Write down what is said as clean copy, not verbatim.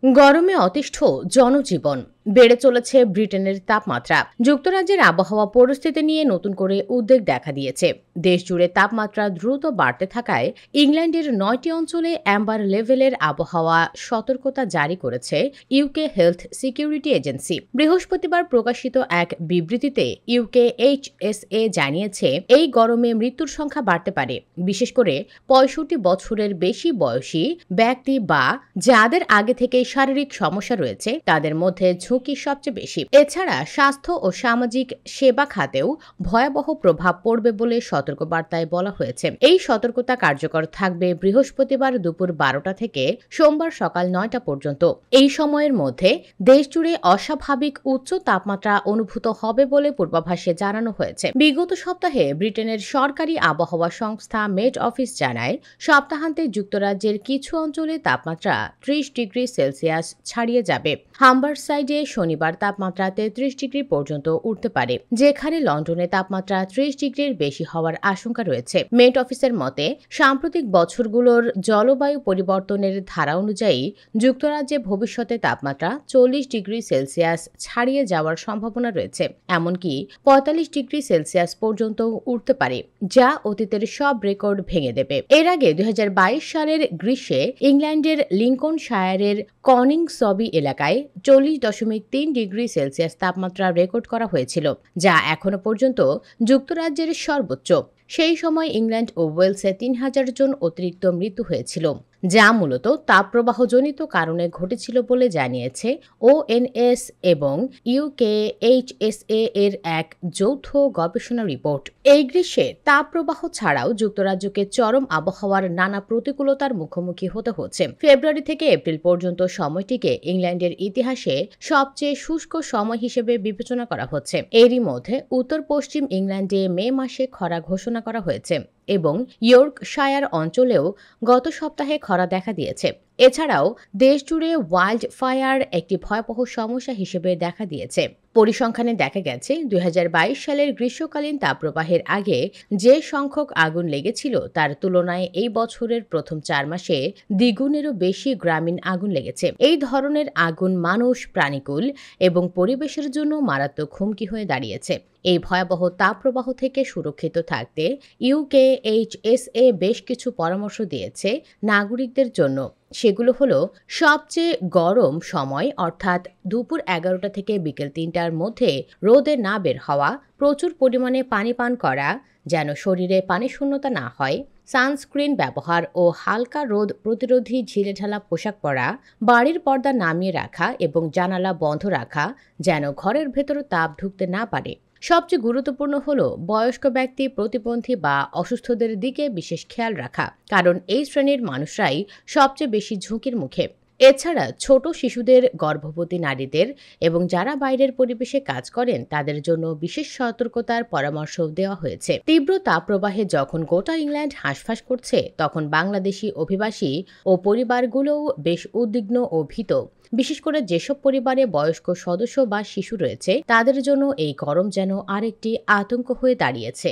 গরমে অতিষ্ঠ জনজীবন বেড়ে চলেছে ব্রিটেনের তাপমাত্রা। যুক্তরাজ্যের আবহাওয়া পরিস্থিতি নিয়ে নতুন করে উদ্বেগ দেখা দিয়েছে। দেশ জুড়ে তাপমাত্রা দ্রুত বাড়তে থাকায় ইংল্যান্ডের ৯টি অঞ্চলে অ্যাম্বার লেভেলের আবহাওয়া সতর্কতা জারি করেছে ইউকে হেলথ সিকিউরিটি এজেন্সি। বৃহস্পতিবার প্রকাশিত এক বিবৃতিতে ইউকে এইচএসএ জানিয়েছে, এই গরমে মৃত্যুর সংখ্যা বাড়তে পারে, বিশেষ করে ৬৫ বছরের বেশি বয়সী ব্যক্তি বা যাদের আগে থেকে শারীরিক সমস্যা রয়েছে তাদের মধ্যে ঝুঁকি সবচেয়ে বেশি। এছাড়া স্বাস্থ্য ও সামাজিক সেবা খাতেও ভয়াবহ প্রভাব পড়বে বলে সতর্কবার্তায় বলা হয়েছে। এই সতর্কতা কার্যকর থাকবে বৃহস্পতিবার দুপুর ১২টা থেকে সোমবার সকাল ৯টা পর্যন্ত। এই সময়ের মধ্যে দেশজুড়ে অস্বাভাবিক উচ্চ তাপমাত্রা অনুভূত হবে বলে পূর্বাভাসে জানানো হয়েছে। বিগত সপ্তাহে ব্রিটেনের সরকারি আবহাওয়া সংস্থা মেট অফিস জানায়, সপ্তাহান্তে যুক্তরাজ্যের কিছু অঞ্চলে তাপমাত্রা ৩০ ডিগ্রি সেলসিয়াস ছাড়িয়ে যাবে। হাম্বারসাইডে শনিবার তাপমাত্রা ৩৩ ডিগ্রি পর্যন্ত উঠতে পারে, যেখানে লন্ডনে তাপমাত্রা ৩০ ডিগ্রির বেশি হওয়ার আশঙ্কা রয়েছে। মেট অফিসের মতে, সাম্প্রতিক বছরগুলোর জলবায়ু পরিবর্তনের ধারা অনুযায়ী যুক্তরাজ্যে ভবিষ্যতে তাপমাত্রা ৪০ ডিগ্রি সেলসিয়াস ছাড়িয়ে যাওয়ার সম্ভাবনা রয়েছে, এমনকি ৪৫ ডিগ্রি সেলসিয়াস পর্যন্ত উঠতে পারে, যা অতীতের সব রেকর্ড ভেঙে দেবে। এর আগে ২০২২ সালের গ্রীষ্মে ইংল্যান্ডের লিঙ্কনশায়ারের কনিংসবি এলাকায় ৪০.৩ ডিগ্রি সেলসিয়াস তাপমাত্রা রেকর্ড করা হয়েছিল, যা এখনো পর্যন্ত যুক্তরাজ্যের সর্বোচ্চ। সেই সময় ইংল্যান্ড ও ওয়েলসে ৩,০০০ জন অতিরিক্ত মৃত্যু হয়েছিল, যা মূলত তাপপ্রবাহজনিত কারণে ঘটেছিল বলে জানিয়েছে ওএনএস এবং ইউকেএইচএসএ এর এক যৌথ গবেষণা রিপোর্ট। এই গ্রীষ্মে তাপপ্রবাহ ছাড়াও যুক্তরাজ্যকে চরম আবহাওয়ার নানা প্রতিকূলতার মুখোমুখি হতে হচ্ছে। ফেব্রুয়ারি থেকে এপ্রিল পর্যন্ত সময়টিকে ইংল্যান্ডের ইতিহাসে সবচেয়ে শুষ্ক সময় হিসেবে বিবেচনা করা হচ্ছে। এরই মধ্যে উত্তর পশ্চিম ইংল্যান্ডে মে মাসে খরা ঘোষণা করা হয়েছে এবং ইয়র্কশায়ার অঞ্চলেও গত সপ্তাহে খরা দেখা দিয়েছে। এছাড়াও দেশজুড়ে ওয়াইল্ড ফায়ার একটি ভয়াবহ সমস্যা হিসেবে দেখা দিয়েছে। পরিসংখ্যানে দেখা গেছে, ২০২২ সালের গ্রীষ্মকালীন তাপপ্রবাহের আগে যে সংখ্যক আগুন লেগেছিল তার তুলনায় এই বছরের প্রথম ৪ মাসে দ্বিগুণেরও বেশি গ্রামীণ আগুন লেগেছে। এই ধরনের আগুন মানুষ, প্রাণীকুল এবং পরিবেশের জন্য মারাত্মক হুমকি হয়ে দাঁড়িয়েছে। এই ভয়াবহ তাপপ্রবাহ থেকে সুরক্ষিত থাকতে ইউকেএইচএসএ বেশ কিছু পরামর্শ দিয়েছে নাগরিকদের জন্য। সেগুলো হলো, সবচেয়ে গরম সময় অর্থাৎ দুপুর ১১টা থেকে বিকেল ৩টার মধ্যে রোদে না বের হওয়া, প্রচুর পরিমাণে পানি পান করা যেন শরীরে পানিশূন্যতা না হয়, সানস্ক্রিন ব্যবহার ও হালকা রোদ প্রতিরোধী ঢিলেঢালা পোশাক পরা, বাড়ির পর্দা নামিয়ে রাখা এবং জানালা বন্ধ রাখা যেন ঘরের ভেতর তাপ ঢুকতে না পারে। সবচেয়ে গুরুত্বপূর্ণ হলো বয়স্ক ব্যক্তি, প্রতিবন্ধী বা অসুস্থদের দিকে বিশেষ খেয়াল রাখা, কারণ এই শ্রেণীর মানুষরাই সবচেয়ে বেশি ঝুঁকির মুখে। এছাড়া ছোট শিশুদের, গর্ভবতী নারীদের এবং যারা বাইরের পরিবেশে কাজ করেন তাদের জন্য বিশেষ সতর্কতার পরামর্শ দেওয়া হয়েছে। তীব্র তাপপ্রবাহে যখন গোটা ইংল্যান্ড হাঁসফাঁস করছে, তখন বাংলাদেশি অভিবাসী ও পরিবারগুলোও বেশ উদ্বিগ্ন ও ভীত। বিশেষ করে যেসব পরিবারে বয়স্ক সদস্য বা শিশু রয়েছে, তাদের জন্য এই গরম যেন আরেকটি আতঙ্ক হয়ে দাঁড়িয়েছে।